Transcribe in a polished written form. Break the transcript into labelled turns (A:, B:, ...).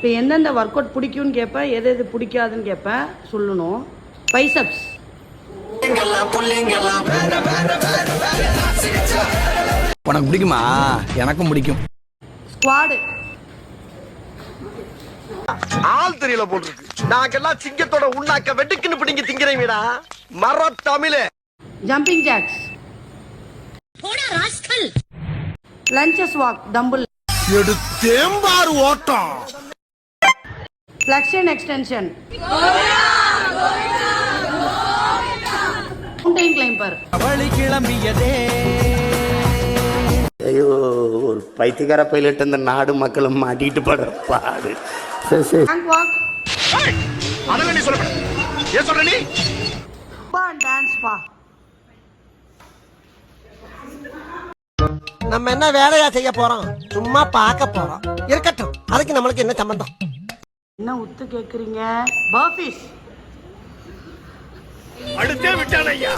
A: இப்போ எந்தெந்த work out பிடிக்கும்னு கேட்பேன், எது எது பிடிக்காதுன்னு கேட்பேன், சொல்லணும். பைசப்ஸ்
B: உனக்கு பிடிக்குமா? எனக்கும் பிடிக்கும்.
A: ஸ்குவாடு
C: ஆள் தெரியல போட்டுருக்கு. நாங்கெல்லாம் சிங்கத்தோட உண்ணாக்க வெட்டுக்குன்னு பிடிங்க திங்கிறீங்கடா மர தமிழ்.
A: Jumping jacks, lunges walk, tumble,
C: தேம்பாறு ஓட்டம்,
A: ஃப்ளெக்ஷன் எக்ஸ்டென்ஷன், மவுண்டைன் கிளைம்பர்.
D: ஐயோ, ஒரு பைத்தியக்கார பைலட் அந்த நாடு மக்களும் மாட்டிட்டு படுற பாடு.
A: ஹேங் வாக்,
C: அதெல்லாம் நீ சொல்ல ஏன் சொல்ற நீ?
A: டான்ஸ் பா.
E: நம்ம என்ன வேலையா செய்ய போறோம்? சும்மா பார்க்க போறோம். இருக்கட்டும், அதுக்கு நம்மளுக்கு என்ன சம்பந்தம்?
A: என்ன உத்து கேக்குறீங்க? பர்ஃபீஸ்
C: அடுத்தே விட்டான ஐயா.